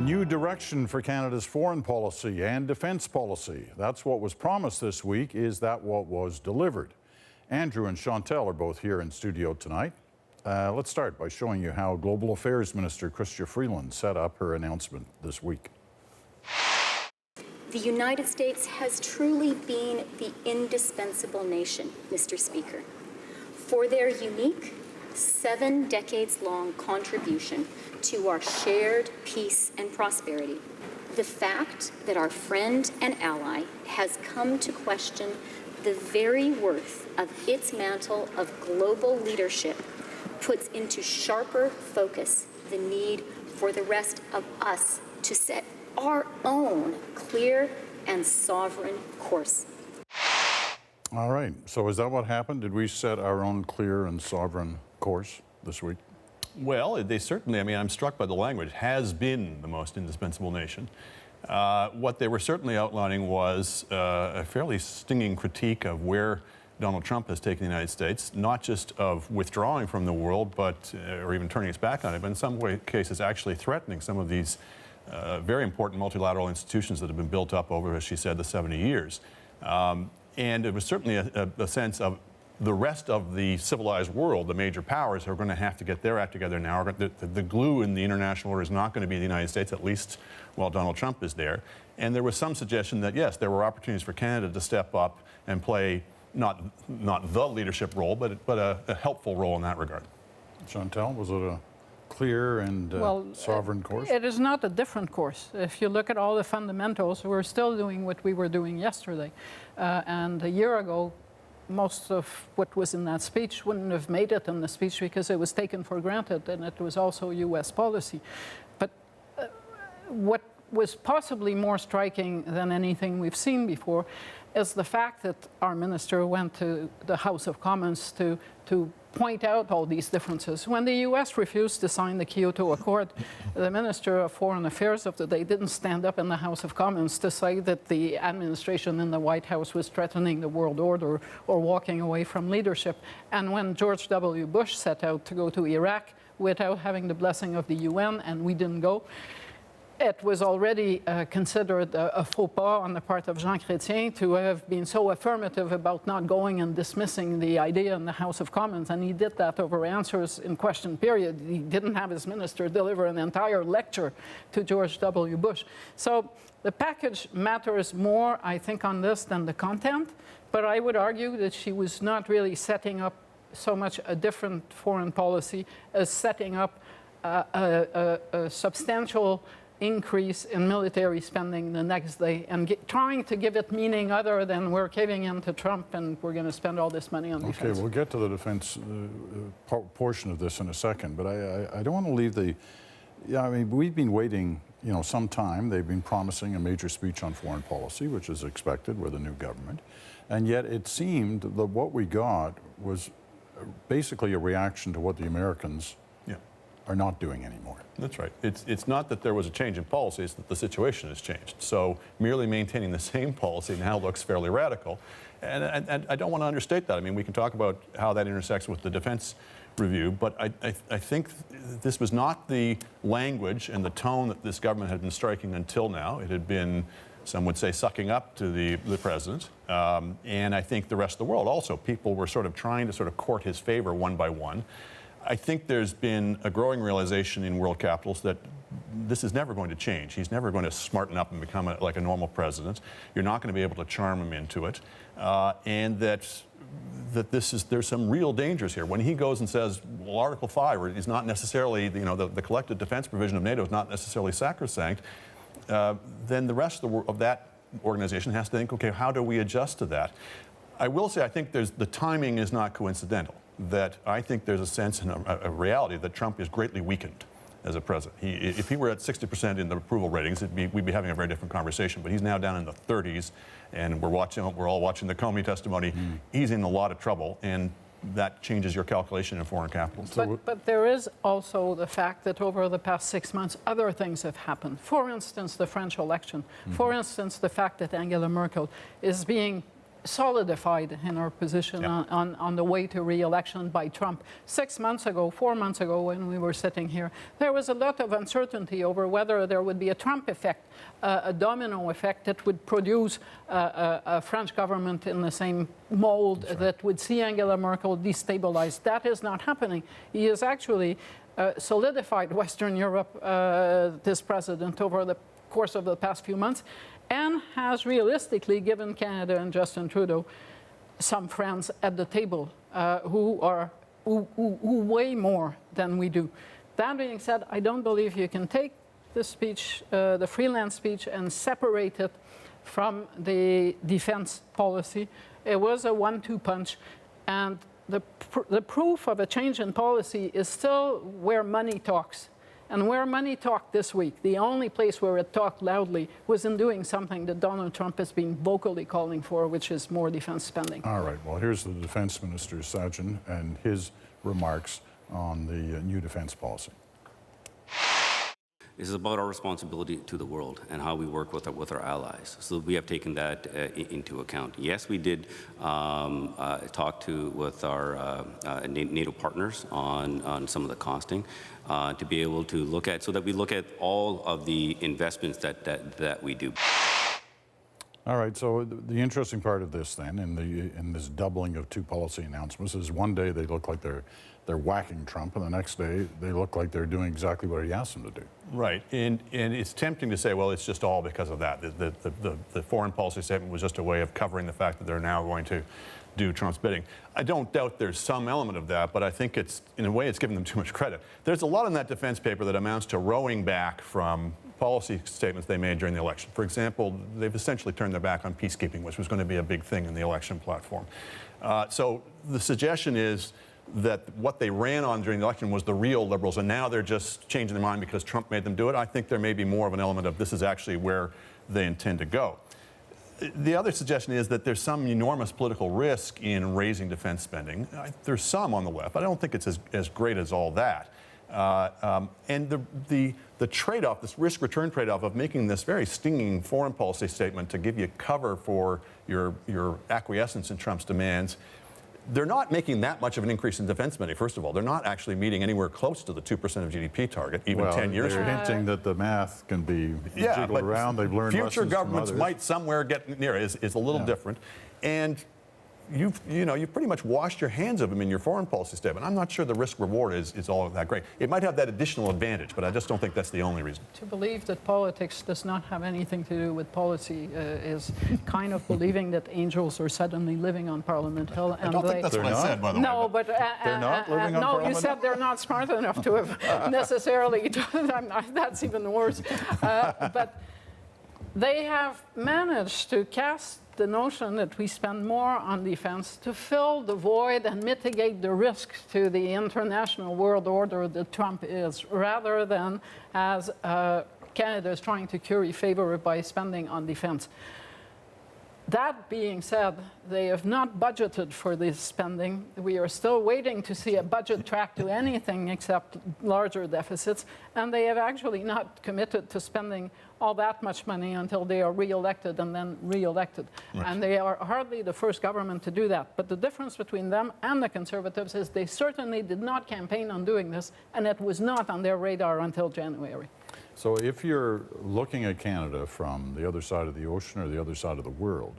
new direction for Canada's foreign policy and defence policy. That's what was promised this week. Is that what was delivered? Andrew and Chantal are both here in studio tonight. Let's start by showing you how Global Affairs Minister Chrystia Freeland set up her announcement this week. The United States has truly been the indispensable nation, Mr. Speaker, for their unique 7 decades-long contribution to our shared peace and prosperity. The fact that our friend and ally has come to question the very worth of its mantle of global leadership puts into sharper focus the need for the rest of us to set our own clear and sovereign course. All right, so is that what happened? Did we set our own clear and sovereign course this week? Well, they certainly, I'm struck by the language, has been the most indispensable nation. What they were certainly outlining was a fairly stinging critique of where Donald Trump has taken the United States, not just of withdrawing from the world, but, or even turning its back on it, but in some cases actually threatening some of these very important multilateral institutions that have been built up over, as she said, the 70 years. And it was certainly a sense of the rest of the civilized world, the major powers, are going to have to get their act together now. The glue in the international order is not going to be the United States, at least while Donald Trump is there. And there was some suggestion that, yes, there were opportunities for Canada to step up and play not the leadership role, but a helpful role in that regard. Chantal, was it a clear and sovereign course? It is not a different course. If you look at all the fundamentals, we're still doing what we were doing yesterday. And a year ago, most of what was in that speech wouldn't have made it in the speech because it was taken for granted, and it was also U.S. policy. But what was possibly more striking than anything we've seen before is the fact that our minister went to the House of Commons to point out all these differences. When the U.S. refused to sign the Kyoto Accord, the Minister of Foreign Affairs of the day didn't stand up in the House of Commons to say that the administration in the White House was threatening the world order or walking away from leadership. And when George W. Bush set out to go to Iraq without having the blessing of the UN, and we didn't go, it was already considered a faux pas on the part of Jean Chrétien to have been so affirmative about not going and dismissing the idea in the House of Commons, and he did that over answers in question period. He didn't have his minister deliver an entire lecture to George W. Bush. So the package matters more, I think, on this than the content, but I would argue that she was not really setting up so much a different foreign policy as setting up a substantial increase in military spending the next day and trying to give it meaning other than we're caving in to Trump and we're going to spend all this money on defense. Okay, we'll get to the defense portion of this in a second, but I don't want to leave the... Yeah, we've been waiting, some time. They've been promising a major speech on foreign policy, which is expected with a new government, and yet it seemed that what we got was basically a reaction to what the Americans are not doing anymore. That's right. It's not that there was a change in policy, it's that the situation has changed. So merely maintaining the same policy now looks fairly radical. And I don't want to understate that. We can talk about how that intersects with the defense review, but I think this was not the language and the tone that this government had been striking until now. It had been, some would say, sucking up to the president. And I think the rest of the world also. People were sort of trying to court his favor one by one. I think there's been a growing realization in world capitals that this is never going to change. He's never going to smarten up and become like a normal president. You're not going to be able to charm him into it. And that there's some real dangers here. When he goes and says, well, Article 5 is not necessarily, the collective defense provision of NATO is not necessarily sacrosanct, then the rest of that organization has to think, okay, how do we adjust to that? I will say I think the timing is not coincidental. That I think there's a sense and a reality that Trump is greatly weakened as a president. If he were at 60% in the approval ratings, we'd be having a very different conversation. But he's now down in the 30s, and we're all watching the Comey testimony. He's in a lot of trouble, and that changes your calculation in foreign capital. But there is also the fact that over the past 6 months, other things have happened. For instance, the French election. For instance, the fact that Angela Merkel is being solidified in our position on the way to re-election by Trump. 6 months ago, 4 months ago, when we were sitting here, there was a lot of uncertainty over whether there would be a Trump effect, a domino effect that would produce a French government in the same mold that would see Angela Merkel destabilized. That is not happening. He has actually solidified Western Europe, this president, over the course of the past few months, and has realistically given Canada and Justin Trudeau some friends at the table who weigh more than we do. That being said, I don't believe you can take the speech, the Freeland speech, and separate it from the defense policy. It was a 1-2 punch, and the proof of a change in policy is still where money talks. And where money talked this week, the only place where it talked loudly was in doing something that Donald Trump has been vocally calling for, which is more defense spending. All right, well, here's the Defense Minister, Sajjan, and his remarks on the new defense policy. This is about our responsibility to the world and how we work with our allies. So we have taken that into account. Yes, we did talk with our NATO partners on some of the costing to be able to look at, so that we look at all of the investments that we do. All right, so the interesting part of this then, in this doubling of two policy announcements, is one day they look like they're whacking Trump, and the next day they look like they're doing exactly what he asked them to do. Right, and it's tempting to say, well, it's just all because of that. The foreign policy statement was just a way of covering the fact that they're now going to do Trump's bidding. I don't doubt there's some element of that, but I think it's, in a way, it's giving them too much credit. There's a lot in that defense paper that amounts to rowing back from policy statements they made during the election. For example, they've essentially turned their back on peacekeeping, which was going to be a big thing in the election platform. So the suggestion is that what they ran on during the election was the real liberals, and now they're just changing their mind because Trump made them do it. I think there may be more of an element of this is actually where they intend to go. The other suggestion is that there's some enormous political risk in raising defense spending. There's some on the left, but I don't think it's as great as all that. And the trade-off, this risk-return trade-off of making this very stinging foreign policy statement to give you cover for your acquiescence in Trump's demands, they're not making that much of an increase in defense spending, first of all. They're not actually meeting anywhere close to the 2% of GDP target, even 10 years They're from now. hinting that the math can be jiggled around. They've learned lessons future governments from others. might somewhere get near it. Is a little different. And you've pretty much washed your hands of them in your foreign policy statement. I'm not sure the risk-reward is all that great. It might have that additional advantage, but I just don't think that's the only reason. To believe that politics does not have anything to do with policy is kind of believing that angels are suddenly living on Parliament Hill. And I don't think that's what I said, by the way. No, but They're not living on no, Parliament you said they're not smart enough to have necessarily. That's even worse. But they have managed to cast the notion that we spend more on defense to fill the void and mitigate the risk to the international world order that Trump is, rather than as Canada is trying to curry favor by spending on defense. That being said, they have not budgeted for this spending. We are still waiting to see a budget track to anything except larger deficits, and they have actually not committed to spending all that much money until they are re-elected and then re-elected. Right. And they are hardly the first government to do that. But the difference between them and the Conservatives is they certainly did not campaign on doing this, and it was not on their radar until January. So if you're looking at Canada from the other side of the ocean or the other side of the world,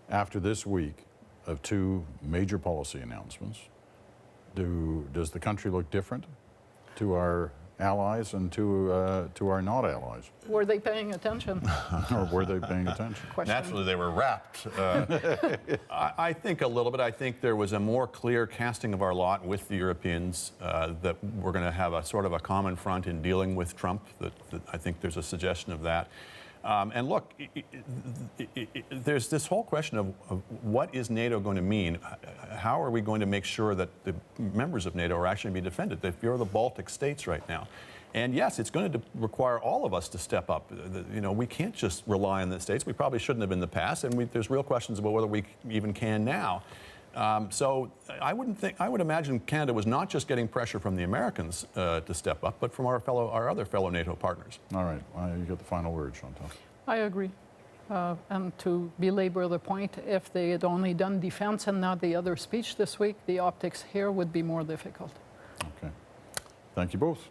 after this week of two major policy announcements, does the country look different to our allies and to our not allies? Were they paying attention? Or were they paying attention? Naturally, they were wrapped. I think a little bit. I think there was a more clear casting of our lot with the Europeans, that we're going to have a sort of a common front in dealing with Trump. That I think there's a suggestion of that. And look, there's this whole question of what is NATO going to mean? How are we going to make sure that the members of NATO are actually being defended? If you're the Baltic states right now. And yes, it's going to require all of us to step up. We can't just rely on the states. We probably shouldn't have in the past, and there's real questions about whether we even can now. So I would imagine Canada was not just getting pressure from the Americans to step up, but from our other fellow NATO partners. All right, you get the final word, Chantal. I agree. And to belabor the point, if they had only done defense and not the other speech this week, the optics here would be more difficult. Okay. Thank you both.